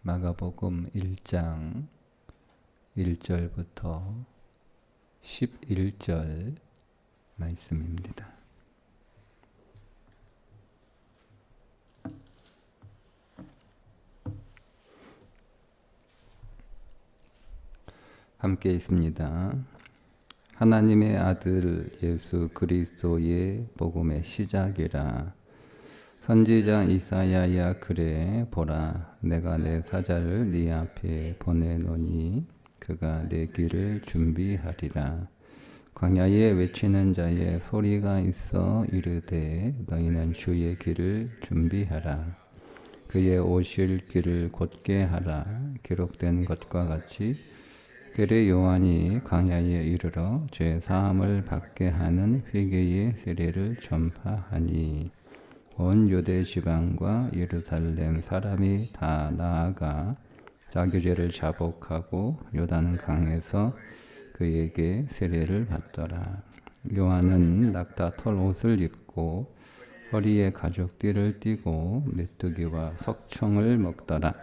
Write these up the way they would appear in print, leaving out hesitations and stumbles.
마가복음 1장 1절부터 11절 말씀입니다. 함께 있습니다. 하나님의 아들 예수 그리스도의 복음의 시작이라. 선지자 이사야야 그래 보라 내가 내 사자를 네 앞에 보내노니 그가 내 길을 준비하리라. 광야에 외치는 자의 소리가 있어 이르되 너희는 주의 길을 준비하라. 그의 오실 길을 곧게 하라. 기록된 것과 같이 그래 요한이 광야에 이르러 죄 사함을 받게 하는 회개의 세례를 전파하니 온 유대 지방과 예루살렘 사람이 다 나아가 자기 죄를 자복하고 요단 강에서 그에게 세례를 받더라. 요한은 낙타 털 옷을 입고 허리에 가죽띠를 띠고 메뚜기와 석청을 먹더라.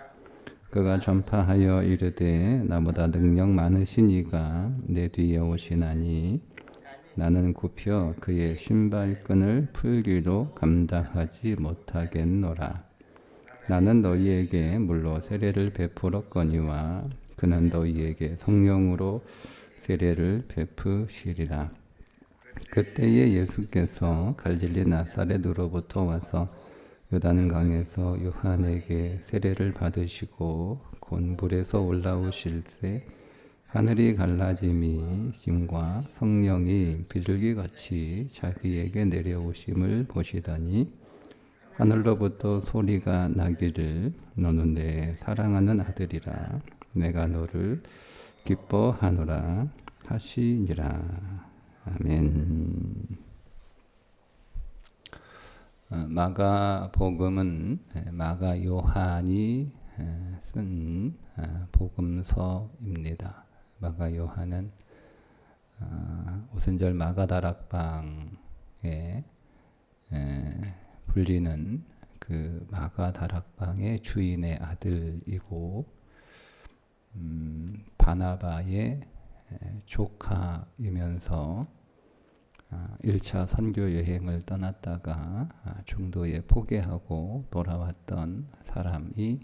그가 전파하여 이르되 나보다 능력 많으신 이가 내 뒤에 오시나니 나는 굽혀 그의 신발끈을 풀기도 감당하지 못하겠노라. 나는 너희에게 물로 세례를 베풀었거니와 그는 너희에게 성령으로 세례를 베푸시리라. 그때에 예수께서 갈릴리 나사렛으로부터 와서 요단강에서 요한에게 세례를 받으시고 곧 물에서 올라오실새 하늘이 갈라짐이 힘과 성령이 비둘기같이 자기에게 내려오심을 보시더니 하늘로부터 소리가 나기를 너는 내 사랑하는 아들이라 내가 너를 기뻐하노라 하시니라. 아멘. 마가복음은 마가 요한이 쓴 복음서입니다. 마가 요한은 오순절 마가다락방에 불리는 그 마가다락방의 주인의 아들이고 바나바의 조카이면서 1차 선교 여행을 떠났다가 중도에 포기하고 돌아왔던 사람이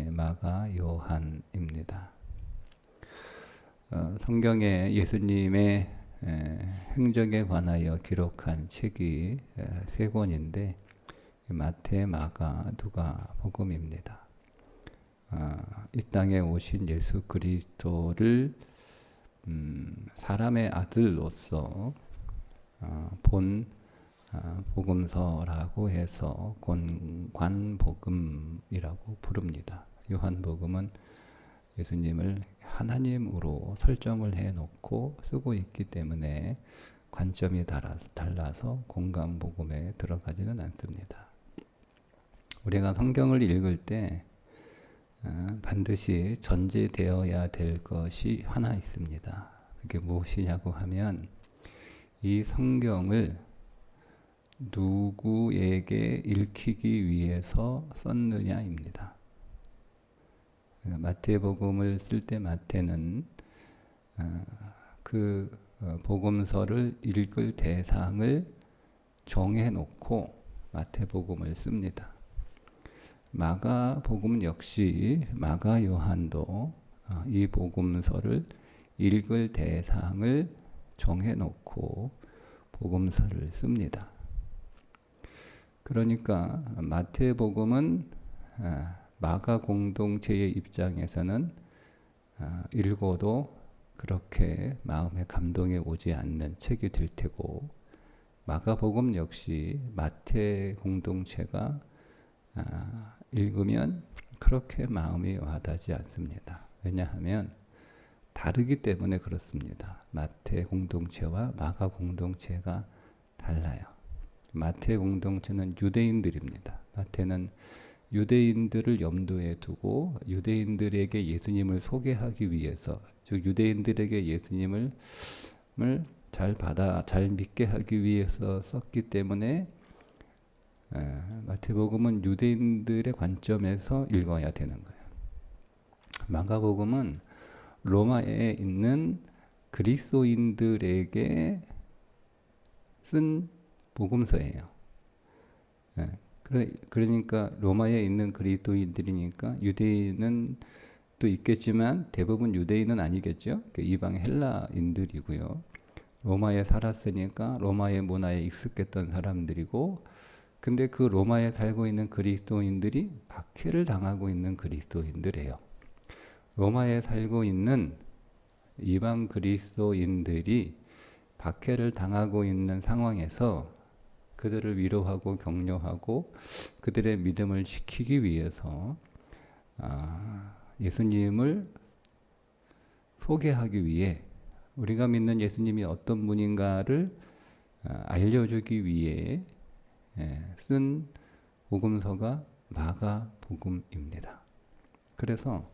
마가 요한입니다. 성경에 예수님의 행적에 관하여 기록한 책이 세 권인데 마태, 마가, 누가 복음입니다. 이 땅에 오신 예수 그리스도를 사람의 아들로서 본 복음서라고 해서 관복음이라고 부릅니다. 요한복음은 예수님을 하나님으로 설정을 해놓고 쓰고 있기 때문에 관점이 달라서 공간복음에 들어가지는 않습니다. 우리가 성경을 읽을 때 반드시 전제되어야 될 것이 하나 있습니다. 그게 무엇이냐고 하면 이 성경을 누구에게 읽히기 위해서 썼느냐입니다. 마태복음을 쓸 때 마태는 그 복음서를 읽을 대상을 정해놓고 마태복음을 씁니다. 마가복음 역시 마가 요한도 이 복음서를 읽을 대상을 정해놓고 복음서를 씁니다. 그러니까 마태복음은 마가 공동체의 입장에서는 읽어도 그렇게 마음에 감동이 오지 않는 책이 될 테고 마가복음 역시 마태 공동체가 읽으면 그렇게 마음이 와닿지 않습니다. 왜냐하면 다르기 때문에 그렇습니다. 마태 공동체와 마가 공동체가 달라요. 마태 공동체는 유대인들입니다. 마태는 유대인들을 염두에 두고 유대인들에게 예수님을 소개하기 위해서, 즉 유대인들에게 예수님을 잘 믿게 하기 위해서 썼기 때문에 마태복음은 유대인들의 관점에서 읽어야 되는 거예요. 마가복음은 로마에 있는 그리스도인들에게 쓴 복음서예요. 예, 그러니까 로마에 있는 그리스도인들이니까 유대인은 또 있겠지만 대부분 유대인은 아니겠죠. 이방 헬라인들이고요. 로마에 살았으니까 로마의 문화에 익숙했던 사람들이고, 근데 그 로마에 살고 있는 그리스도인들이 박해를 당하고 있는 그리스도인들이에요. 로마에 살고 있는 이방 그리스도인들이 박해를 당하고 있는 상황에서 그들을 위로하고 격려하고 그들의 믿음을 지키기 위해서 예수님을 소개하기 위해, 우리가 믿는 예수님이 어떤 분인가를 알려주기 위해 쓴 복음서가 마가복음입니다. 그래서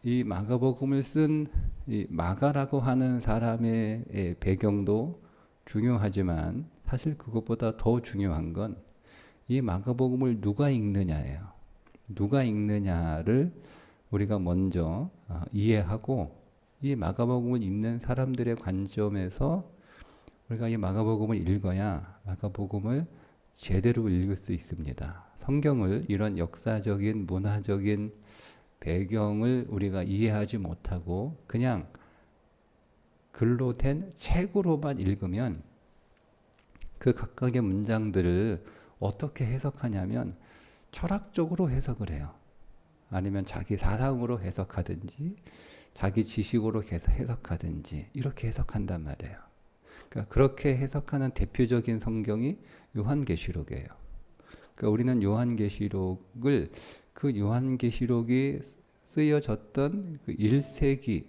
이 마가복음을 쓴 이 마가라고 하는 사람의 배경도 중요하지만 사실 그것보다 더 중요한 건 이 마가복음을 누가 읽느냐예요. 누가 읽느냐를 우리가 먼저 이해하고, 이 마가복음을 읽는 사람들의 관점에서 우리가 이 마가복음을 읽어야 마가복음을 제대로 읽을 수 있습니다. 성경을 이런 역사적인 문화적인 배경을 우리가 이해하지 못하고 그냥 글로 된 책으로만 읽으면 그 각각의 문장들을 어떻게 해석하냐면 철학적으로 해석을 해요. 아니면 자기 사상으로 해석하든지 자기 지식으로 해석하든지 이렇게 해석한단 말이에요. 그러니까 그렇게 해석하는 대표적인 성경이 요한계시록이에요. 그러니까 우리는 요한계시록을, 그 요한계시록이 쓰여졌던 그 1세기의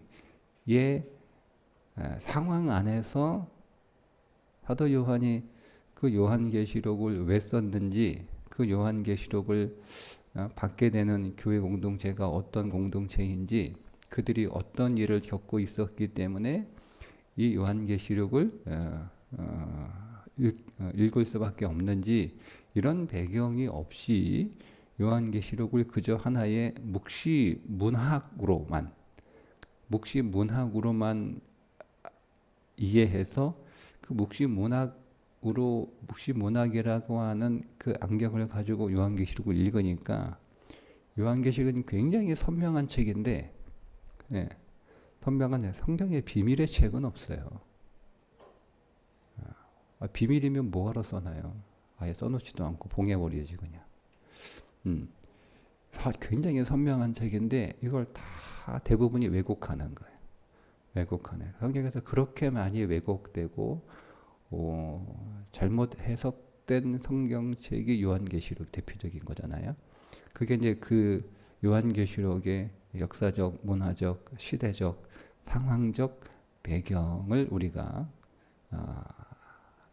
상황 안에서 사도 요한이 그 요한계시록을 왜 썼는지, 그 요한계시록을 받게 되는 교회 공동체가 어떤 공동체인지, 그들이 어떤 일을 겪고 있었기 때문에 이 요한계시록을 읽을 수밖에 없는지, 이런 배경이 없이 요한계시록을 그저 하나의 묵시문학으로만 이해해서 그 묵시문학이라고 하는 그 안경을 가지고 요한계시록을 읽으니까, 요한계시록은 굉장히 선명한 책인데, 선명한 성경의 비밀의 책은 없어요. 비밀이면 뭐하러 써놔요? 아예 써놓지도 않고 봉해버리지 그냥. 굉장히 선명한 책인데 이걸 다 대부분이 왜곡하는 거예요. 왜곡하네. 성경에서 그렇게 많이 왜곡되고 잘못 해석된 성경책이 요한계시록 대표적인 거잖아요. 그게 이제 그 요한계시록의 역사적, 문화적, 시대적, 상황적 배경을 우리가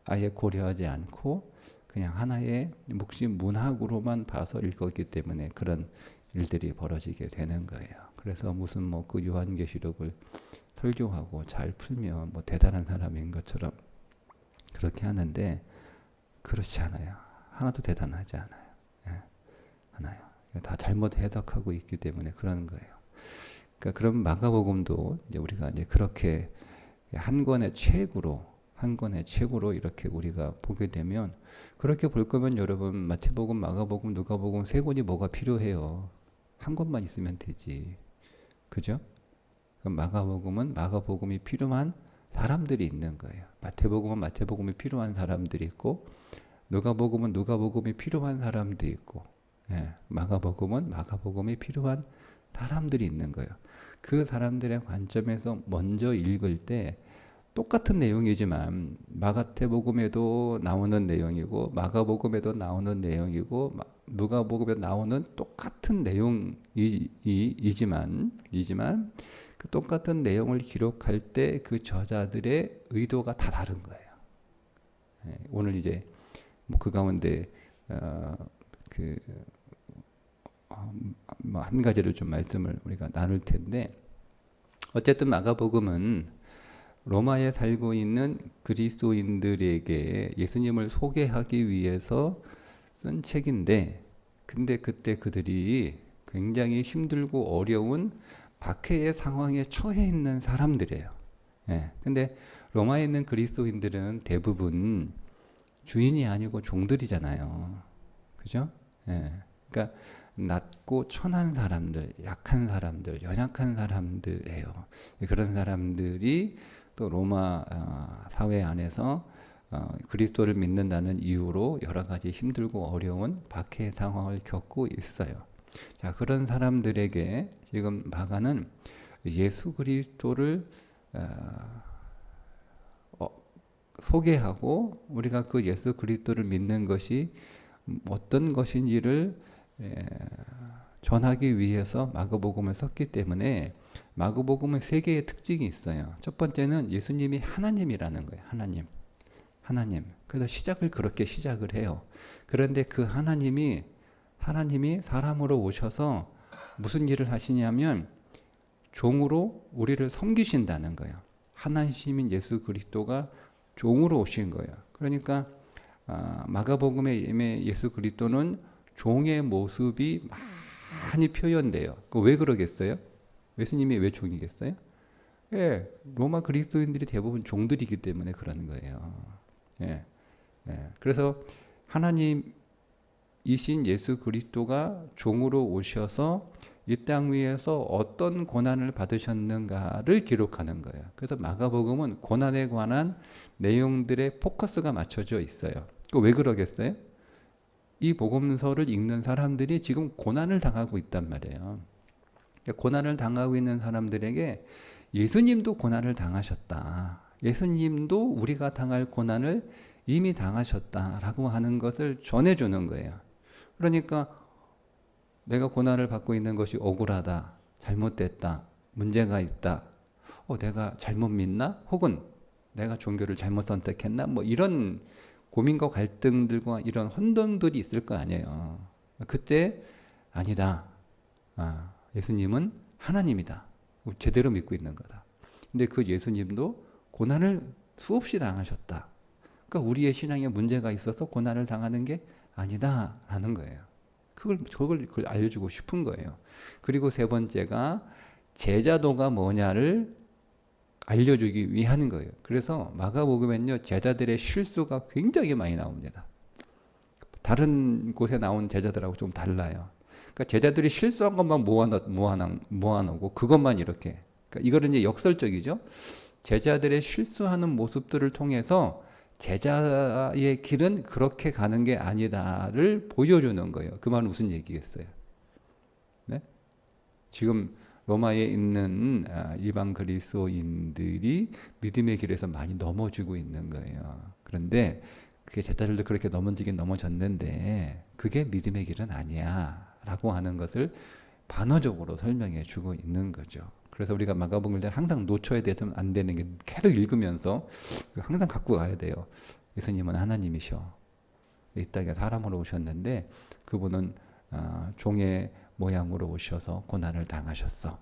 아예 고려하지 않고 그냥 하나의 묵시문학으로만 봐서 읽었기 때문에 그런 일들이 벌어지게 되는 거예요. 그래서 무슨 그 요한계시록을 설교하고 잘 풀면 대단한 사람인 것처럼 그렇게 하는데 그렇지 않아요. 하나도 대단하지 않아요. 하나요. 다 잘못 해석하고 있기 때문에 그러는 거예요. 그러니까 그런 마가복음도 이제 우리가 이제 그렇게 한 권의 책으로 이렇게 우리가 보게 되면, 그렇게 볼 거면 여러분 마태복음, 마가복음, 누가복음 세 권이 뭐가 필요해요? 한 권만 있으면 되지. 그죠? 그럼 마가복음은 마가복음이 필요한 사람들이 있는 거예요. 마태복음은 마태복음이 필요한 사람들이 있고, 누가복음은 누가복음이 필요한 사람도 있고, 마가복음은 마가복음이 필요한 사람들이 있는 거예요. 그 사람들의 관점에서 먼저 읽을 때 똑같은 내용이지만 마가복음에도 나오는 내용이고 마가복음에도 나오는 내용이고 누가복음에 나오는 똑같은 내용이지만 그 똑같은 내용을 기록할 때 그 저자들의 의도가 다 다른 거예요. 오늘 이제 그 가운데 한 가지를 좀 말씀을 우리가 나눌 텐데, 어쨌든 마가복음은 로마에 살고 있는 그리스도인들에게 예수님을 소개하기 위해서 쓴 책인데, 근데 그때 그들이 굉장히 힘들고 어려운 박해의 상황에 처해 있는 사람들이에요. 예. 근데 로마에 있는 그리스도인들은 대부분 주인이 아니고 종들이잖아요. 그죠? 예. 그러니까 낮고 천한 사람들, 약한 사람들, 연약한 사람들이에요. 그런 사람들이 또 로마 사회 안에서 그리스도를 믿는다는 이유로 여러 가지 힘들고 어려운 박해 상황을 겪고 있어요. 자, 그런 사람들에게 지금 마가는 예수 그리스도를 소개하고 우리가 그 예수 그리스도를 믿는 것이 어떤 것인지를 전하기 위해서 마가복음을 썼기 때문에 마가복음은 세 개의 특징이 있어요. 첫 번째는 예수님이 하나님이라는 거예요. 하나님. 그래서 시작을 그렇게 시작을 해요. 그런데 그 하나님이 사람으로 오셔서 무슨 일을 하시냐면 종으로 우리를 섬기신다는 거예요. 하나님인 예수 그리스도가 종으로 오신 거예요. 그러니까 마가복음의 예수 그리스도는 종의 모습이 많이 표현돼요. 왜 그러겠어요? 예수님이 왜 종이겠어요? 예, 로마 그리스도인들이 대부분 종들이기 때문에 그러는 거예요. 예, 그래서 하나님이신 예수 그리스도가 종으로 오셔서 이 땅 위에서 어떤 고난을 받으셨는가를 기록하는 거예요. 그래서 마가복음은 고난에 관한 내용들의 포커스가 맞춰져 있어요. 왜 그러겠어요? 이 복음서를 읽는 사람들이 지금 고난을 당하고 있단 말이에요. 고난을 당하고 있는 사람들에게 예수님도 고난을 당하셨다. 예수님도 우리가 당할 고난을 이미 당하셨다라고 하는 것을 전해주는 거예요. 그러니까 내가 고난을 받고 있는 것이 억울하다, 잘못됐다, 문제가 있다, 내가 잘못 믿나? 혹은 내가 종교를 잘못 선택했나? 뭐 이런 고민과 갈등들과 이런 혼돈들이 있을 거 아니에요. 그때 아니다. 예수님은 하나님이다. 제대로 믿고 있는 거다. 근데 그 예수님도 고난을 수없이 당하셨다. 그러니까 우리의 신앙에 문제가 있어서 고난을 당하는 게 아니다라는 거예요. 그걸 알려주고 싶은 거예요. 그리고 세 번째가 제자도가 뭐냐를 알려주기 위한 거예요. 그래서 마가복음엔요, 제자들의 실수가 굉장히 많이 나옵니다. 다른 곳에 나온 제자들하고 좀 달라요. 그러니까 제자들이 실수한 것만 모아놓고 그것만 이렇게. 그러니까 이거는 이제 역설적이죠. 제자들의 실수하는 모습들을 통해서 제자의 길은 그렇게 가는 게 아니다를 보여주는 거예요. 그 말은 무슨 얘기겠어요? 네? 지금 로마에 있는 이방 그리스도인들이 믿음의 길에서 많이 넘어지고 있는 거예요. 그런데 그게 제자들도 그렇게 넘어지긴 넘어졌는데 그게 믿음의 길은 아니야 라고 하는 것을 반어적으로 설명해 주고 있는 거죠. 그래서 우리가 마가복음을 항상 놓쳐야 되면 안 되는 게 계속 읽으면서 항상 갖고 가야 돼요. 예수님은 하나님이셔. 이 땅에 사람으로 오셨는데 그분은 종의 모양으로 오셔서 고난을 당하셨어.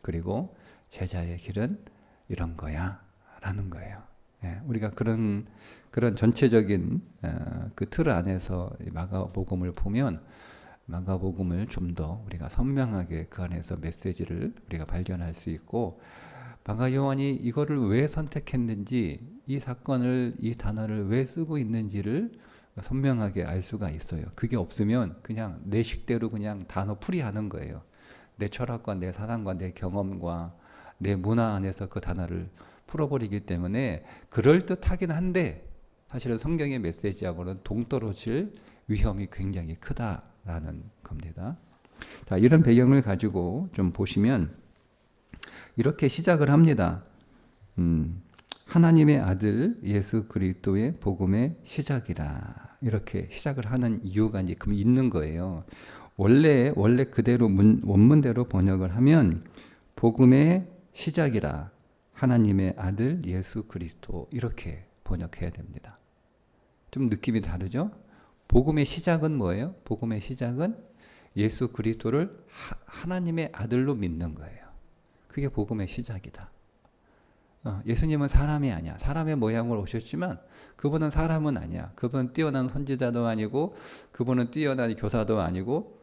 그리고 제자의 길은 이런 거야 라는 거예요. 예, 우리가 그런 전체적인 그 틀 안에서 마가복음을 보면 마가복음을 좀 더 우리가 선명하게 그 안에서 메시지를 우리가 발견할 수 있고 마가 요한이 이거를 왜 선택했는지 이 사건을 이 단어를 왜 쓰고 있는지를 선명하게 알 수가 있어요. 그게 없으면 그냥 내 식대로 그냥 단어 풀이하는 거예요. 내 철학과 내 사상과 내 경험과 내 문화 안에서 그 단어를 풀어버리기 때문에 그럴듯하긴 한데 사실은 성경의 메시지하고는 동떨어질 위험이 굉장히 크다라는 겁니다. 자, 이런 배경을 가지고 좀 보시면 이렇게 시작을 합니다. 하나님의 아들 예수 그리스도의 복음의 시작이라 이렇게 시작을 하는 이유가 이제 있는 거예요. 원래 그대로 원문대로 번역을 하면 복음의 시작이라 하나님의 아들 예수 그리스도 이렇게 번역해야 됩니다. 좀 느낌이 다르죠? 복음의 시작은 뭐예요? 복음의 시작은 예수 그리스도를 하나님의 아들로 믿는 거예요. 그게 복음의 시작이다. 예수님은 사람이 아니야. 사람의 모양으로 오셨지만 그분은 사람은 아니야. 그분은 뛰어난 선지자도 아니고 그분은 뛰어난 교사도 아니고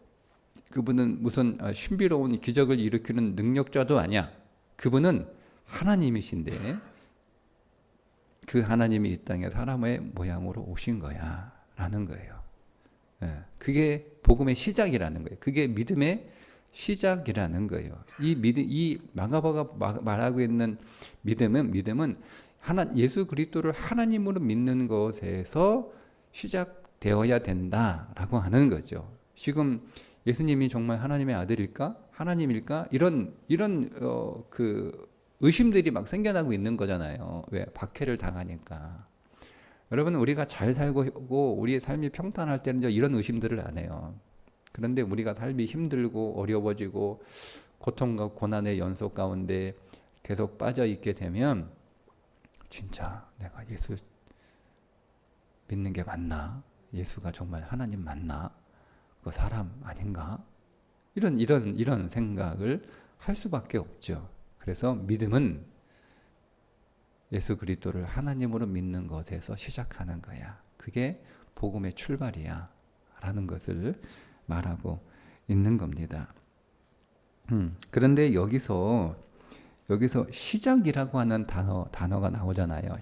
그분은 무슨 신비로운 기적을 일으키는 능력자도 아니야. 그분은 하나님이신데 그 하나님이 이 땅에 사람의 모양으로 오신 거야 라는 거예요. 그게 복음의 시작이라는 거예요. 그게 믿음의 시작이라는 거예요. 이 마가바가 말하고 있는 믿음은 예수 그리스도를 하나님으로 믿는 것에서 시작되어야 된다라고 하는 거죠. 지금 예수님이 정말 하나님의 아들일까? 하나님일까? 이런 그 의심들이 막 생겨나고 있는 거잖아요. 왜? 박해를 당하니까. 여러분, 우리가 잘 살고 우리의 삶이 평탄할 때는 이런 의심들을 안 해요. 그런데 우리가 삶이 힘들고 어려워지고 고통과 고난의 연속 가운데 계속 빠져 있게 되면 진짜 내가 예수 믿는 게 맞나? 예수가 정말 하나님 맞나? 그 사람 아닌가? 이런 생각을 할 수밖에 없죠. 그래서 믿음은 예수 그리스도를 하나님으로 믿는 것에서 시작하는 거야. 그게 복음의 출발이야 라는 것을 말하고 있는 겁니다. 그런데 여기서 시작이라고 하는 단어가 나오잖아요.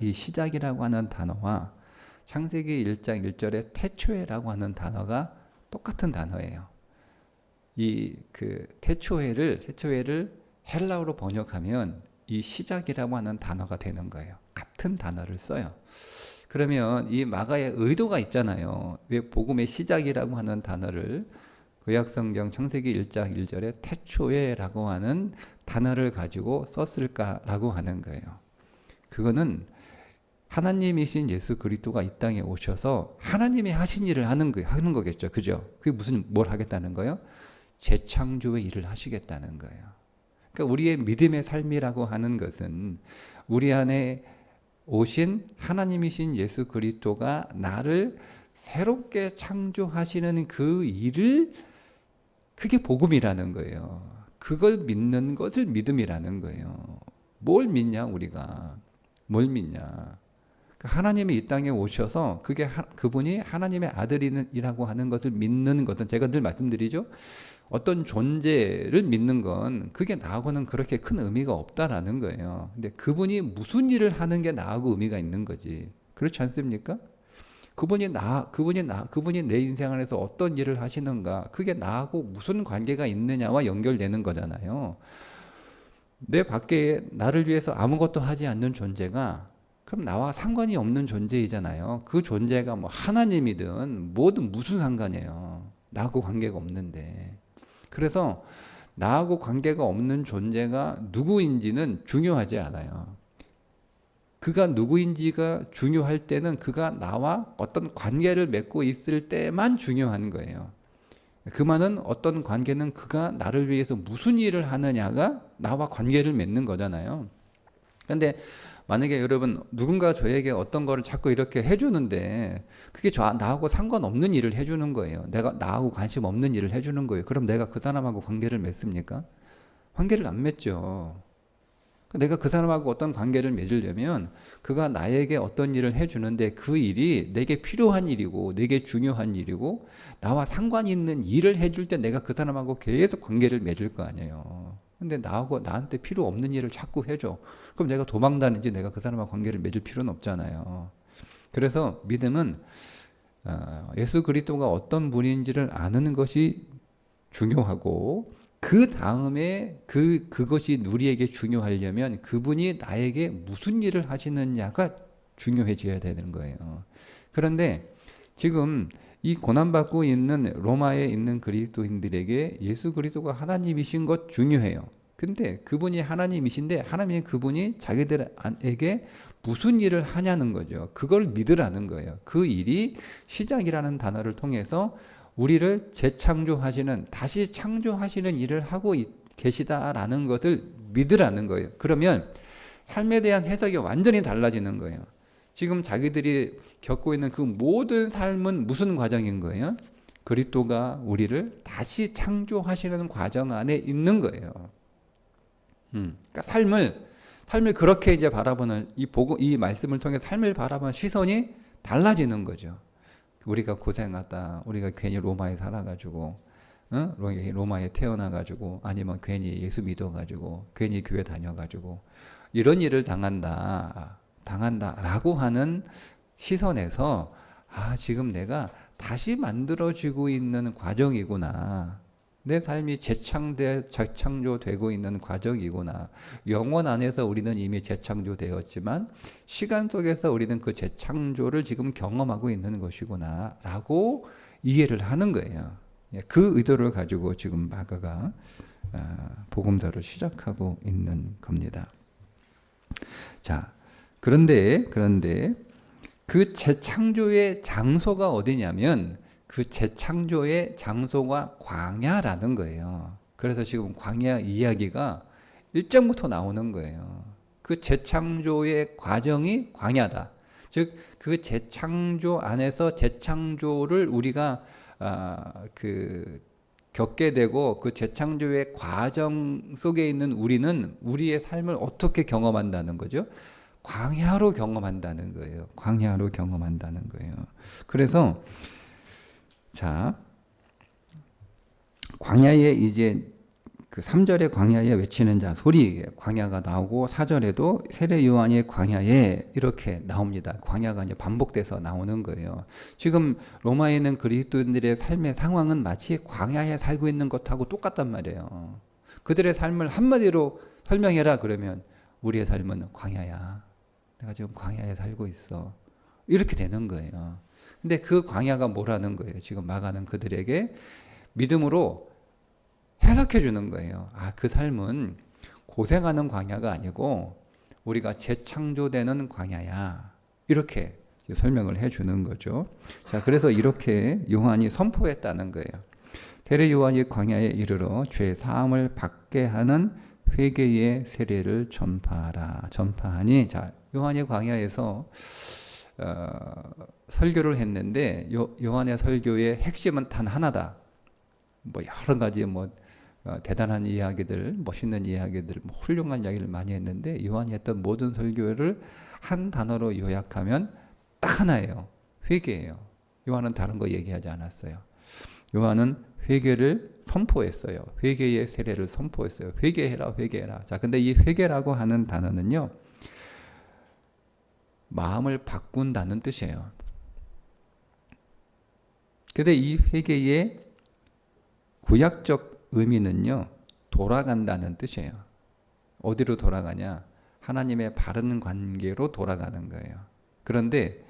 이 시작이라고 하는 단어와 창세기 1장 1절에 태초에라고 하는 단어가 똑같은 단어예요. 태초에를 헬라어로 번역하면 이 시작이라고 하는 단어가 되는 거예요. 같은 단어를 써요. 그러면 이 마가의 의도가 있잖아요. 왜 복음의 시작이라고 하는 단어를 구약성경 창세기 1장 1절에 태초에라고 하는 단어를 가지고 썼을까라고 하는 거예요. 그거는 하나님이신 예수 그리스도가 이 땅에 오셔서 하나님이 하신 일을 하는 거겠죠. 그죠? 그게 뭘 하겠다는 거예요? 재창조의 일을 하시겠다는 거예요. 그러니까 우리의 믿음의 삶이라고 하는 것은 우리 안에 오신 하나님이신 예수 그리스도가 나를 새롭게 창조하시는 그 일을, 그게 복음이라는 거예요. 그걸 믿는 것을 믿음이라는 거예요. 뭘 믿냐 우리가? 뭘 믿냐? 하나님이 이 땅에 오셔서 그분이 하나님의 아들이라고 하는 것을 믿는 것은, 제가 늘 말씀드리죠. 어떤 존재를 믿는 건 그게 나하고는 그렇게 큰 의미가 없다라는 거예요. 근데 그분이 무슨 일을 하는 게 나하고 의미가 있는 거지. 그렇지 않습니까? 그분이 내 인생 안에서 어떤 일을 하시는가, 그게 나하고 무슨 관계가 있느냐와 연결되는 거잖아요. 내 밖에 나를 위해서 아무것도 하지 않는 존재가 그럼 나와 상관이 없는 존재이잖아요. 그 존재가 뭐 하나님이든 뭐든 무슨 상관이에요. 나하고 관계가 없는데. 그래서 나하고 관계가 없는 존재가 누구인지는 중요하지 않아요. 그가 누구인지가 중요할 때는 그가 나와 어떤 관계를 맺고 있을 때만 중요한 거예요. 그 말은 어떤 관계는 그가 나를 위해서 무슨 일을 하느냐가 나와 관계를 맺는 거잖아요. 근데 만약에 여러분 누군가 저에게 어떤 거를 자꾸 이렇게 해주는데 그게 나하고 상관없는 일을 해주는 거예요. 나하고 관심 없는 일을 해주는 거예요. 그럼 내가 그 사람하고 관계를 맺습니까? 관계를 안 맺죠. 내가 그 사람하고 어떤 관계를 맺으려면 그가 나에게 어떤 일을 해주는데 그 일이 내게 필요한 일이고 내게 중요한 일이고 나와 상관이 있는 일을 해줄 때 내가 그 사람하고 계속 관계를 맺을 거 아니에요. 근데 나한테 필요 없는 일을 자꾸 해줘. 그럼 내가 도망다니지 내가 그 사람하고 관계를 맺을 필요는 없잖아요. 그래서 믿음은 예수 그리스도가 어떤 분인지를 아는 것이 중요하고 그 다음에 그것이 우리에게 중요하려면 그분이 나에게 무슨 일을 하시느냐가 중요해져야 되는 거예요. 그런데 지금 이 고난받고 있는 로마에 있는 그리스도인들에게 예수 그리스도가 하나님이신 것 중요해요. 근데 그분이 하나님이신데 하나님이 그분이 자기들에게 무슨 일을 하냐는 거죠. 그걸 믿으라는 거예요. 그 일이 시작이라는 단어를 통해서 우리를 재창조하시는, 다시 창조하시는 일을 하고 계시다라는 것을 믿으라는 거예요. 그러면 삶에 대한 해석이 완전히 달라지는 거예요. 지금 자기들이 겪고 있는 그 모든 삶은 무슨 과정인 거예요? 그리스도가 우리를 다시 창조하시는 과정 안에 있는 거예요. 그러니까 삶을 그렇게 이제 바라보는 이 말씀을 통해 삶을 바라보는 시선이 달라지는 거죠. 우리가 고생하다, 우리가 괜히 로마에 살아가지고 로마에 태어나가지고 아니면 괜히 예수 믿어가지고 괜히 교회 다녀가지고 이런 일을 당한다라고 하는 시선에서 지금 내가 다시 만들어지고 있는 과정이구나. 내 삶이 재창조되고 있는 과정이구나. 영혼 안에서 우리는 이미 재창조되었지만 시간 속에서 우리는 그 재창조를 지금 경험하고 있는 것이구나 라고 이해를 하는 거예요. 그 의도를 가지고 지금 마가가 복음서를 시작하고 있는 겁니다. 자, 그런데 그 재창조의 장소가 어디냐면 그 재창조의 장소가 광야라는 거예요. 그래서 지금 광야 이야기가 1장부터 나오는 거예요. 그 재창조의 과정이 광야다. 즉 그 재창조 안에서 재창조를 우리가 겪게 되고 그 재창조의 과정 속에 있는 우리는 우리의 삶을 어떻게 경험한다는 거죠? 광야로 경험한다는 거예요. 광야로 경험한다는 거예요. 그래서 자, 광야에 이제 그 3절에 광야에 외치는 자 소리, 광야가 나오고 4절에도 세례 요한이 광야에 이렇게 나옵니다. 광야가 이제 반복돼서 나오는 거예요. 지금 로마에 있는 그리스도인들의 삶의 상황은 마치 광야에 살고 있는 것하고 똑같단 말이에요. 그들의 삶을 한마디로 설명해라 그러면 우리의 삶은 광야야. 내가 지금 광야에 살고 있어. 이렇게 되는 거예요. 근데 그 광야가 뭐라는 거예요? 지금 마가는 그들에게 믿음으로 해석해 주는 거예요. 그 삶은 고생하는 광야가 아니고 우리가 재창조되는 광야야. 이렇게 설명을 해 주는 거죠. 자, 그래서 이렇게 요한이 선포했다는 거예요. 세례 요한이 광야에 이르러 죄 사함을 받게 하는 회개의 세례를 전파하니. 자, 요한이 광야에서 설교를 했는데 요한의 설교의 핵심은 단 하나다. 여러 가지 대단한 이야기들, 멋있는 이야기들, 훌륭한 이야기를 많이 했는데 요한이 했던 모든 설교를 한 단어로 요약하면 딱 하나예요. 회개예요. 요한은 다른 거 얘기하지 않았어요. 요한은 회개를 선포했어요. 회개의 세례를 선포했어요. 회개해라, 회개해라. 자, 근데 이 회개라고 하는 단어는요, 마음을 바꾼다는 뜻이에요. 근데 이 회개의 구약적 의미는요, 돌아간다는 뜻이에요. 어디로 돌아가냐? 하나님의 바른 관계로 돌아가는 거예요. 그런데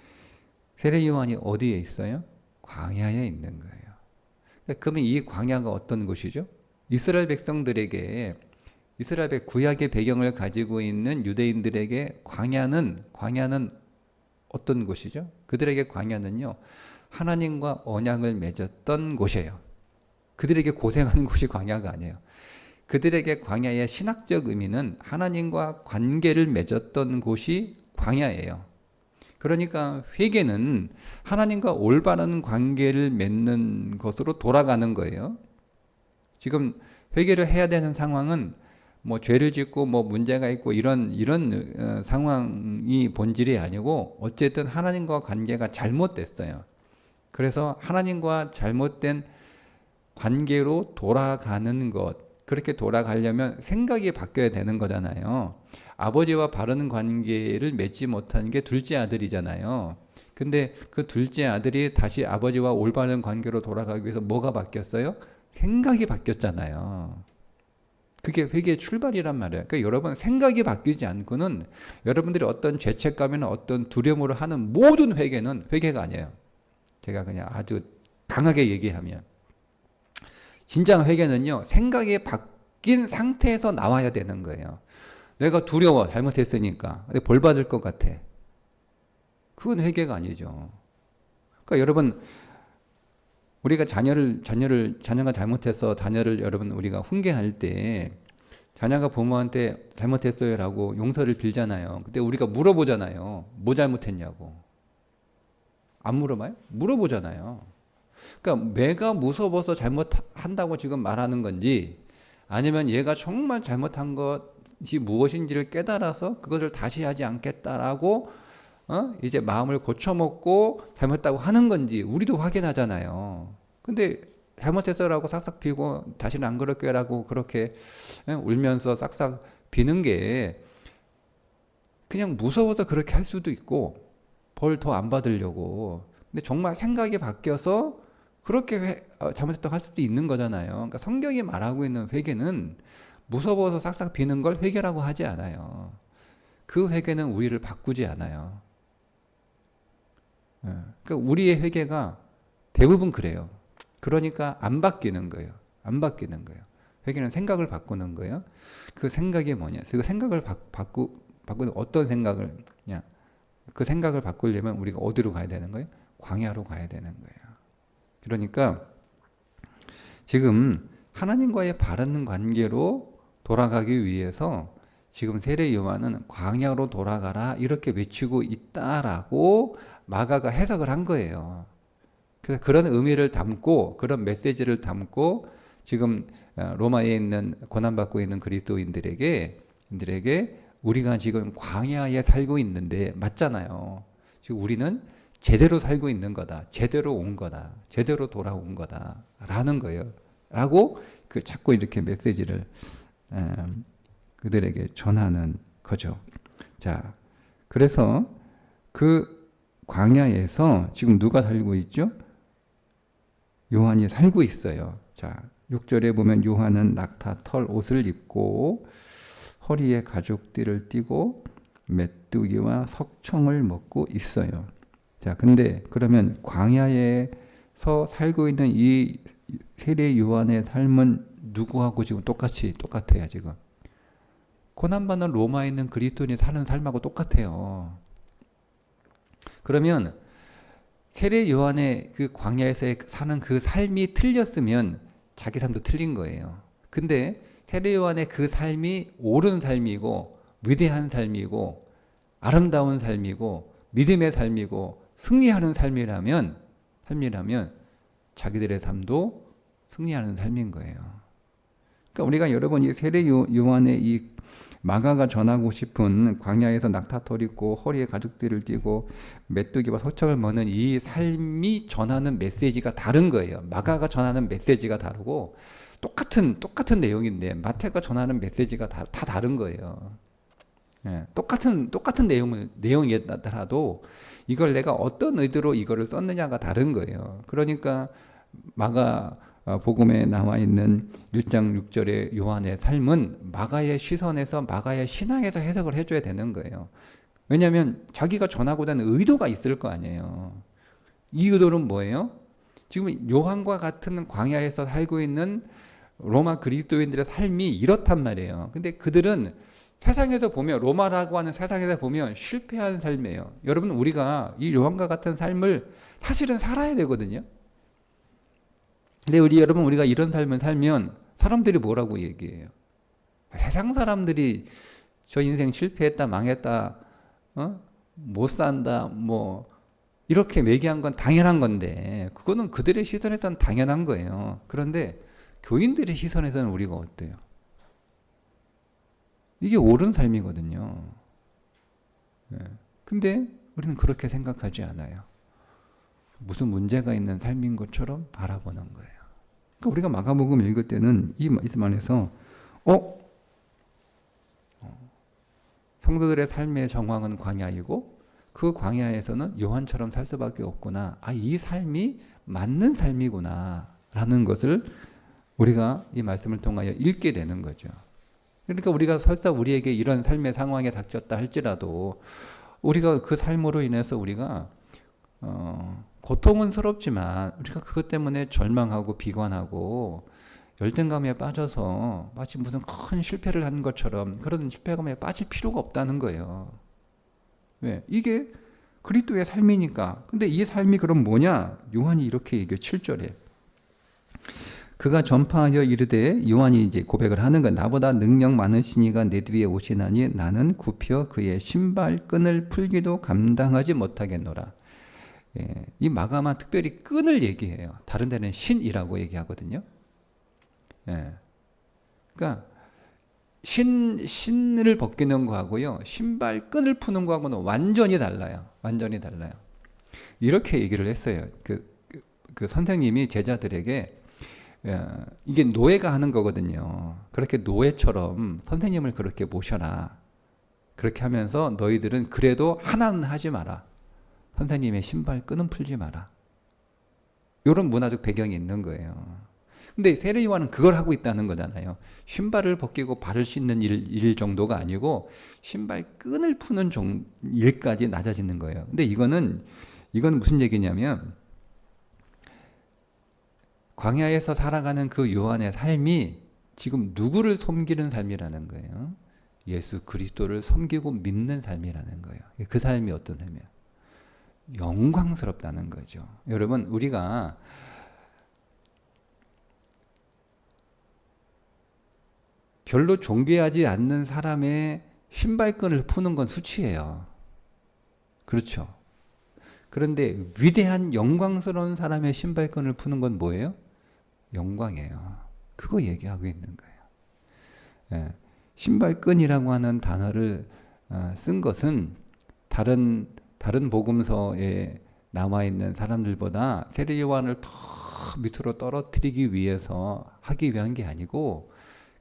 세례 요한이 어디에 있어요? 광야에 있는 거예요. 그러면 이 광야가 어떤 곳이죠? 이스라엘 백성들에게, 이스라엘의 구약의 배경을 가지고 있는 유대인들에게 광야는 어떤 곳이죠? 그들에게 광야는요, 하나님과 언약을 맺었던 곳이에요. 그들에게 고생하는 곳이 광야가 아니에요. 그들에게 광야의 신학적 의미는 하나님과 관계를 맺었던 곳이 광야예요. 그러니까 회개는 하나님과 올바른 관계를 맺는 것으로 돌아가는 거예요. 지금 회개를 해야 되는 상황은 죄를 짓고 문제가 있고 이런 상황이 본질이 아니고 어쨌든 하나님과 관계가 잘못됐어요. 그래서 하나님과 잘못된 관계로 돌아가는 것, 그렇게 돌아가려면 생각이 바뀌어야 되는 거잖아요. 아버지와 바른 관계를 맺지 못한 게 둘째 아들이잖아요. 근데 그 둘째 아들이 다시 아버지와 올바른 관계로 돌아가기 위해서 뭐가 바뀌었어요? 생각이 바뀌었잖아요. 그게 회개의 출발이란 말이에요. 그러니까 여러분, 생각이 바뀌지 않고는 여러분들이 어떤 죄책감이나 어떤 두려움으로 하는 모든 회개는 회개가 아니에요. 제가 그냥 아주 강하게 얘기하면, 진짜 회개는요, 생각이 바뀐 상태에서 나와야 되는 거예요. 내가 두려워, 잘못했으니까. 근데 벌 받을 것 같아. 그건 회개가 아니죠. 그러니까 여러분, 우리가 자녀가 잘못해서 자녀를 여러분 우리가 훈계할 때 자녀가 부모한테 잘못했어요 라고 용서를 빌잖아요. 그때 우리가 물어보잖아요. 뭐 잘못했냐고. 안 물어봐요? 물어보잖아요. 그러니까 내가 무서워서 잘못한다고 지금 말하는 건지, 아니면 얘가 정말 잘못한 것이 무엇인지를 깨달아서 그것을 다시 하지 않겠다라고 이제 마음을 고쳐먹고 잘못했다고 하는 건지 우리도 확인하잖아요. 근데 잘못했어라고 싹싹 비고 다시는 안 그럴게라고 그렇게 울면서 싹싹 비는 게 그냥 무서워서 그렇게 할 수도 있고 벌 더 안 받으려고. 근데 정말 생각이 바뀌어서 그렇게 잘못했다고 할 수도 있는 거잖아요. 그러니까 성경이 말하고 있는 회개는 무서워서 싹싹 비는 걸 회개라고 하지 않아요. 그 회개는 우리를 바꾸지 않아요. 그러니까 우리의 회개가 대부분 그래요. 그러니까 안 바뀌는 거예요. 안 바뀌는 거예요. 회개는 생각을 바꾸는 거예요. 그 생각이 뭐냐? 그 생각을 바꾸는 어떤 생각을 냐? 그 생각을 바꾸려면 우리가 어디로 가야 되는 거예요? 광야로 가야 되는 거예요. 그러니까 지금 하나님과의 바른 관계로 돌아가기 위해서 지금 세례 요한은 광야로 돌아가라 이렇게 외치고 있다라고 마가가 해석을 한 거예요. 그래서 그런 의미를 담고 그런 메시지를 담고 지금 로마에 있는 고난받고 있는 그리스도인들에게 우리가 지금 광야에 살고 있는데 맞잖아요. 지금 우리는 제대로 살고 있는 거다. 제대로 온 거다. 제대로 돌아온 거다. 라는 거예요. 라고 자꾸 이렇게 메시지를 그들에게 전하는 거죠. 자, 그래서 그 광야에서 지금 누가 살고 있죠? 요한이 살고 있어요. 자, 6절에 보면 요한은 낙타 털 옷을 입고 허리에 가죽띠를 띠고 메뚜기와 석청을 먹고 있어요. 자, 근데 그러면 광야에서 살고 있는 이 세례 요한의 삶은 누구하고 지금 똑같아요, 지금. 고난받는 로마에 있는 그리스도인이 사는 삶하고 똑같아요. 그러면 세례 요한의 그 광야에서 사는 그 삶이 틀렸으면 자기 삶도 틀린 거예요. 근데 세례 요한의 그 삶이 옳은 삶이고 위대한 삶이고 아름다운 삶이고 믿음의 삶이고 승리하는 삶이라면 자기들의 삶도 승리하는 삶인 거예요. 그러니까 우리가 여러분 이 세례 요한의 이 마가가 전하고 싶은 광야에서 낙타털 입고 허리에 가죽띠를 띠고 메뚜기와 석청을 먹는 이 삶이 전하는 메시지가 다른 거예요. 마가가 전하는 메시지가 다르고 똑같은 내용인데 마태가 전하는 메시지가 다 다른 거예요. 예, 똑같은 내용이더라도 이걸 내가 어떤 의도로 이거를 썼느냐가 다른 거예요. 그러니까 마가 복음에 나와 있는 1장 6절의 요한의 삶은 마가의 시선에서 마가의 신앙에서 해석을 해줘야 되는 거예요. 왜냐하면 자기가 전하고자 하는 의도가 있을 거 아니에요. 이 의도는 뭐예요? 지금 요한과 같은 광야에서 살고 있는 로마 그리스도인들의 삶이 이렇단 말이에요. 근데 그들은 세상에서 보면 로마라고 하는 세상에서 보면 실패한 삶이에요. 여러분 우리가 이 요한과 같은 삶을 사실은 살아야 되거든요. 근데 여러분 우리가 이런 삶을 살면 사람들이 뭐라고 얘기해요? 세상 사람들이 저 인생 실패했다 망했다 못 산다 뭐 이렇게 얘기한 건 당연한 건데 그거는 그들의 시선에서는 당연한 거예요. 그런데 교인들의 시선에서는 우리가 어때요? 이게 옳은 삶이거든요. 근데 우리는 그렇게 생각하지 않아요. 무슨 문제가 있는 삶인 것처럼 바라보는 거예요. 그러니까 우리가 마가복음 읽을 때는 이 말씀 안에서 성도들의 삶의 정황은 광야이고 그 광야에서는 요한처럼 살 수밖에 없구나. 이 삶이 맞는 삶이구나 라는 것을 우리가 이 말씀을 통하여 읽게 되는 거죠. 그러니까 우리가 설사 우리에게 이런 삶의 상황에 닥쳤다 할지라도 우리가 그 삶으로 인해서 우리가 고통은 스럽지만 우리가 그것 때문에 절망하고 비관하고 열등감에 빠져서 마치 무슨 큰 실패를 한 것처럼 그런 실패감에 빠질 필요가 없다는 거예요. 왜? 이게 그리스도의 삶이니까. 근데 이 삶이 그럼 뭐냐? 요한이 이렇게 얘기해요. 7절에. 그가 전파하여 이르되 요한이 이제 고백을 하는 건 나보다 능력 많으신 이가 내 뒤에 오시나니 나는 굽혀 그의 신발끈을 풀기도 감당하지 못하겠노라. 이 마가만 특별히 끈을 얘기해요. 다른 데는 신이라고 얘기하거든요. 그러니까 신을 벗기는 거하고요, 신발끈을 푸는 거하고는 완전히 달라요. 완전히 달라요. 이렇게 얘기를 했어요. 그 선생님이 제자들에게 이게 노예가 하는 거거든요. 그렇게 노예처럼 선생님을 그렇게 모셔라. 그렇게 하면서 너희들은 그래도 하나는 하지 마라. 선생님의 신발 끈은 풀지 마라. 이런 문화적 배경이 있는 거예요. 근데 세례요한은 그걸 하고 있다는 거잖아요. 신발을 벗기고 발을 씻는 일 정도가 아니고 신발 끈을 푸는 일까지 낮아지는 거예요. 근데 이거는 무슨 얘기냐면 광야에서 살아가는 그 요한의 삶이 지금 누구를 섬기는 삶이라는 거예요. 예수 그리스도를 섬기고 믿는 삶이라는 거예요. 그 삶이 어떤 삶이에요? 영광스럽다는 거죠. 여러분, 우리가 별로 존귀하지 않는 사람의 신발끈을 푸는 건 수치예요. 그렇죠? 그런데 위대한 영광스러운 사람의 신발끈을 푸는 건 뭐예요? 영광이에요. 그거 얘기하고 있는 거예요. 예, 신발끈이라고 하는 단어를 쓴 것은 다른 복음서에 나와 있는 사람들보다 세례 요한을 더 밑으로 떨어뜨리기 위해서 하기 위한 게 아니고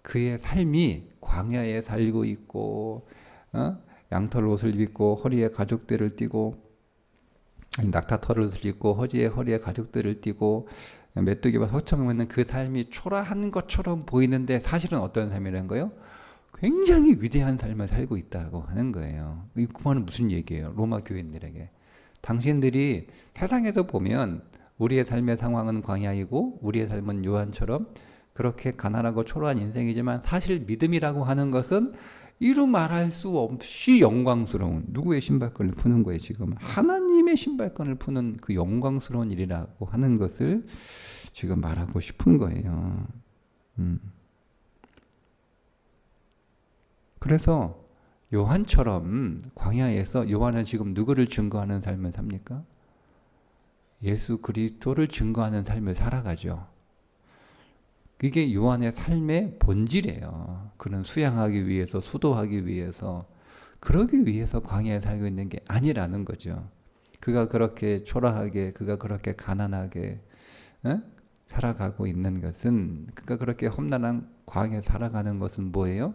그의 삶이 광야에 살고 있고 양털 옷을 입고 허리에 가죽대를 띠고 낙타털을 입고 허리에 가죽대를 띠고 메뚜기와 석청을 입는 그 삶이 초라한 것처럼 보이는데 사실은 어떤 삶이라는 거예요? 굉장히 위대한 삶을 살고 있다고 하는 거예요. 이 말은 무슨 얘기예요? 로마 교인들에게. 당신들이 세상에서 보면 우리의 삶의 상황은 광야이고 우리의 삶은 요한처럼 그렇게 가난하고 초라한 인생이지만 사실 믿음이라고 하는 것은 이루 말할 수 없이 영광스러운 누구의 신발끈을 푸는 거예요. 지금 하나님의 신발끈을 푸는 그 영광스러운 일이라고 하는 것을 지금 말하고 싶은 거예요. 그래서 요한처럼 광야에서 요한은 지금 누구를 증거하는 삶을 삽니까? 예수 그리스도를 증거하는 삶을 살아가죠. 그게 요한의 삶의 본질이에요. 그는 수양하기 위해서, 수도하기 위해서, 그러기 위해서 광야에 살고 있는 게 아니라는 거죠. 그가 그렇게 초라하게, 그가 그렇게 가난하게 살아가고 있는 것은, 그가 그렇게 험난한 광야에 살아가는 것은 뭐예요?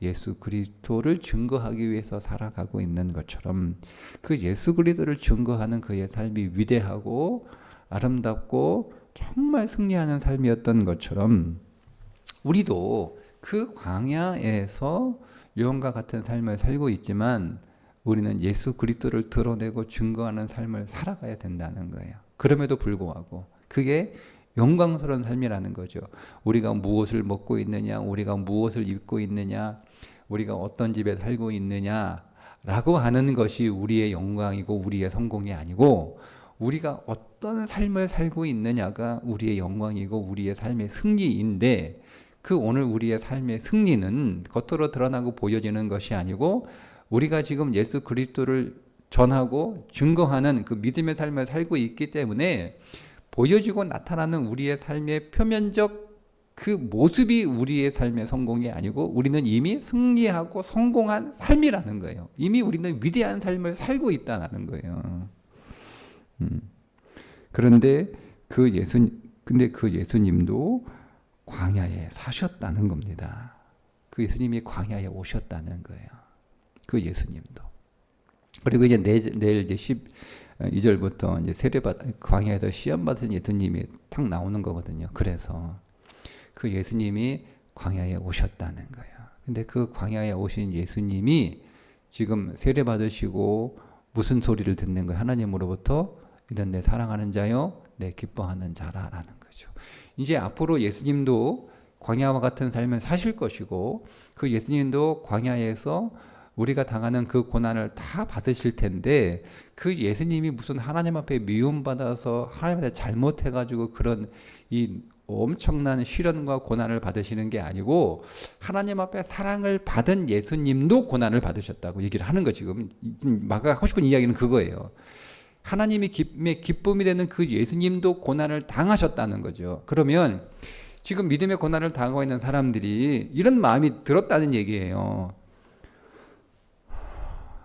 예수 그리스도를 증거하기 위해서 살아가고 있는 것처럼 그 예수 그리스도를 증거하는 그의 삶이 위대하고 아름답고 정말 승리하는 삶이었던 것처럼 우리도 그 광야에서 요한과 같은 삶을 살고 있지만 우리는 예수 그리스도를 드러내고 증거하는 삶을 살아가야 된다는 거예요. 그럼에도 불구하고 그게 영광스러운 삶이라는 거죠. 우리가 무엇을 먹고 있느냐, 우리가 무엇을 입고 있느냐, 우리가 어떤 집에 살고 있느냐라고 하는 것이 우리의 영광이고 우리의 성공이 아니고 우리가 어떤 삶을 살고 있느냐가 우리의 영광이고 우리의 삶의 승리인데 그 오늘 우리의 삶의 승리는 겉으로 드러나고 보여지는 것이 아니고 우리가 지금 예수 그리스도를 전하고 증거하는 그 믿음의 삶을 살고 있기 때문에 보여지고 나타나는 우리의 삶의 표면적 그 모습이 우리의 삶의 성공이 아니고 우리는 이미 승리하고 성공한 삶이라는 거예요. 이미 우리는 위대한 삶을 살고 있다는 거예요. 그런데 그 예수님도 광야에 사셨다는 겁니다. 그 예수님이 광야에 오셨다는 거예요. 그 예수님도. 그리고 이제 내일 이제 12절부터 이제 광야에서 시험 받은 예수님이 탁 나오는 거거든요. 그래서 그 예수님이 광야에 오셨다는 거예요. 근데 그 광야에 오신 예수님이 지금 세례 받으시고 무슨 소리를 듣는 거예요? 하나님으로부터 이는 내 사랑하는 자요, 내 기뻐하는 자라라는 거죠. 이제 앞으로 예수님도 광야와 같은 삶을 사실 것이고 그 예수님도 광야에서 우리가 당하는 그 고난을 다 받으실 텐데 그 예수님이 무슨 하나님 앞에 미움받아서 하나님한테 잘못해가지고 그런 이 엄청난 시련과 고난을 받으시는 게 아니고 하나님 앞에 사랑을 받은 예수님도 고난을 받으셨다고 얘기를 하는 거 지금 마가가 하고 싶은 이야기는 그거예요. 하나님이 기쁨이 되는 그 예수님도 고난을 당하셨다는 거죠. 그러면 지금 믿음의 고난을 당하고 있는 사람들이 이런 마음이 들었다는 얘기예요.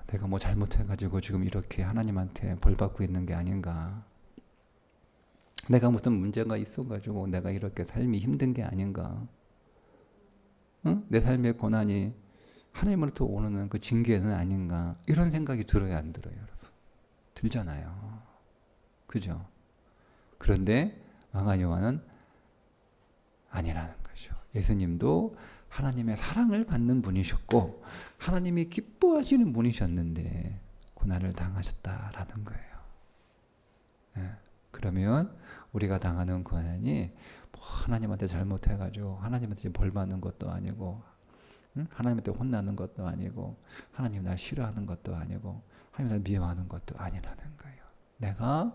내가 뭐 잘못해가지고 지금 이렇게 하나님한테 벌 받고 있는 게 아닌가. 내가 무슨 문제가 있어가지고 내가 이렇게 삶이 힘든 게 아닌가? 응? 내 삶의 고난이 하나님으로부터 오는 그 징계는 아닌가? 이런 생각이 들어요, 안 들어요, 여러분? 들잖아요. 그죠? 그런데 마가 요한은 아니라는 거죠. 예수님도 하나님의 사랑을 받는 분이셨고 하나님이 기뻐하시는 분이셨는데 고난을 당하셨다라는 거예요. 네. 그러면 우리가 당하는 고난이 뭐 하나님한테 잘못해가지고 하나님한테 벌 받는 것도 아니고, 응? 하나님한테 혼나는 것도 아니고, 하나님 날 싫어하는 것도 아니고, 하나님 날 미워하는 것도 아니라는 거예요. 내가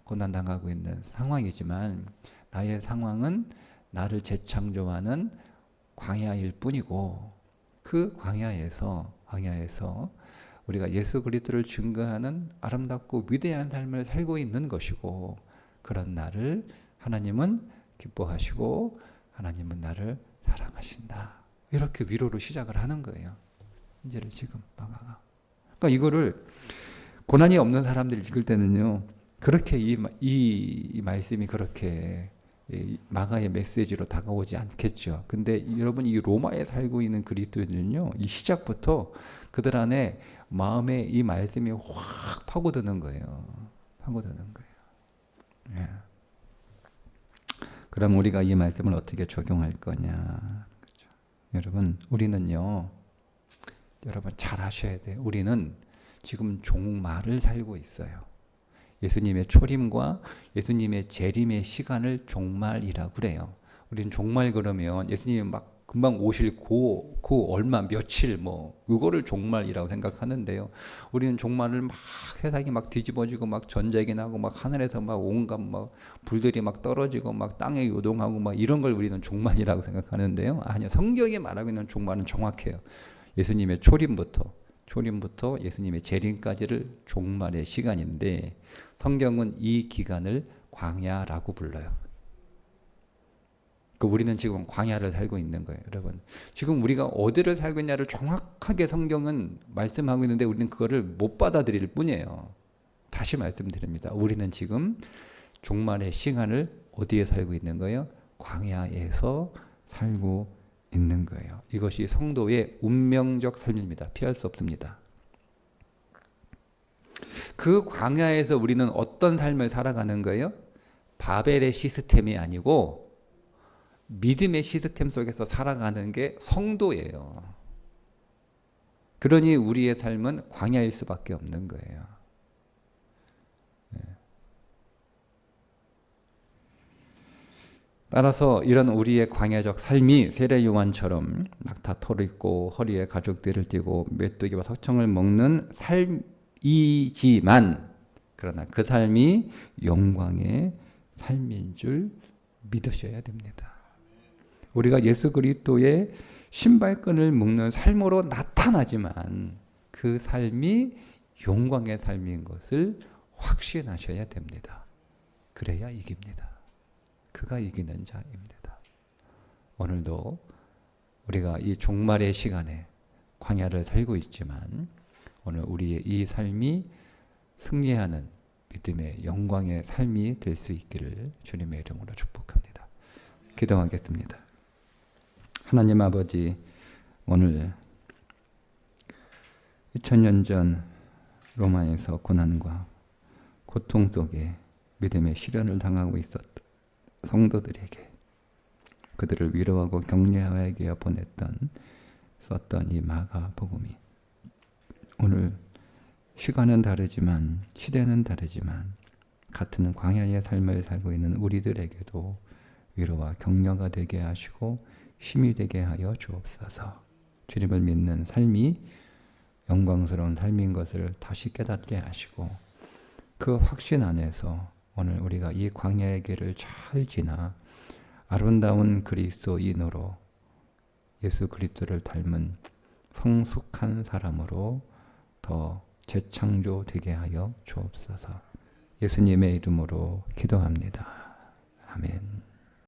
고난 당하고 있는 상황이지만 나의 상황은 나를 재창조하는 광야일 뿐이고, 그 광야에서 우리가 예수 그리스도를 증거하는 아름답고 위대한 삶을 살고 있는 것이고, 그런 나를 하나님은 기뻐하시고 하나님은 나를 사랑하신다. 이렇게 위로로 시작을 하는 거예요. 이제를 지금 마가가. 그러니까 이거를 고난이 없는 사람들이 읽을 때는요, 그렇게 이 말씀이 그렇게 마가의 메시지로 다가오지 않겠죠. 근데 여러분, 이 로마에 살고 있는 그리스도인들은요, 이 시작부터 그들 안에 마음에 이 말씀이 확 파고드는 거예요. 파고드는 거예요. 예. 그럼 우리가 이 말씀을 어떻게 적용할 거냐? 그렇죠. 여러분, 우리는요, 여러분 잘 아셔야 돼요. 우리는 지금 종말을 살고 있어요. 예수님의 초림과 예수님의 재림의 시간을 종말이라고 그래요. 우리는 종말 그러면 예수님이 막 금방 오실 그 얼마 며칠 뭐 이거를 종말이라고 생각하는데요. 우리는 종말을 막 세상이 막 뒤집어지고 막 전쟁이 나고 막 하늘에서 막 온갖 막 불들이 막 떨어지고 막 땅에 요동하고 막 이런 걸 우리는 종말이라고 생각하는데요. 아니요. 성경이 말하고 있는 종말은 정확해요. 예수님의 초림부터 예수님의 재림까지를 종말의 시간인데, 성경은 이 기간을 광야라고 불러요. 우리는 지금 광야를 살고 있는 거예요, 여러분. 지금 우리가 어디를 살고 있냐를 정확하게 성경은 말씀하고 있는데 우리는 그거를 못 받아들일 뿐이에요. 다시 말씀드립니다. 우리는 지금 종말의 시간을 어디에 살고 있는 거예요? 광야에서 살고 있는 거예요. 이것이 성도의 운명적 삶입니다. 피할 수 없습니다. 그 광야에서 우리는 어떤 삶을 살아가는 거예요? 바벨의 시스템이 아니고 믿음의 시스템 속에서 살아가는 게 성도예요. 그러니 우리의 삶은 광야일 수밖에 없는 거예요. 따라서 이런 우리의 광야적 삶이 세례 요한처럼 낙타털을 입고 허리에 가죽띠를 띠고 메뚜기와 석청을 먹는 삶이지만, 그러나 그 삶이 영광의 삶인 줄 믿으셔야 됩니다. 우리가 예수 그리스도의 신발끈을 묶는 삶으로 나타나지만 그 삶이 영광의 삶인 것을 확신하셔야 됩니다. 그래야 이깁니다. 그가 이기는 자입니다. 오늘도 우리가 이 종말의 시간에 광야를 살고 있지만 오늘 우리의 이 삶이 승리하는 믿음의 영광의 삶이 될 수 있기를 주님의 이름으로 축복합니다. 기도하겠습니다. 하나님 아버지, 오늘 2000년 전 로마에서 고난과 고통 속에 믿음의 시련을 당하고 있었던 성도들에게 그들을 위로하고 격려하게 썼던 이 마가복음이 오늘 시간은 다르지만 시대는 다르지만 같은 광야의 삶을 살고 있는 우리들에게도 위로와 격려가 되게 하시고 힘이 되게 하여 주옵소서. 주님을 믿는 삶이 영광스러운 삶인 것을 다시 깨닫게 하시고 그 확신 안에서 오늘 우리가 이 광야의 길을 잘 지나 아름다운 그리스도인으로 예수 그리스도를 닮은 성숙한 사람으로 더 재창조되게 하여 주옵소서. 예수님의 이름으로 기도합니다. 아멘.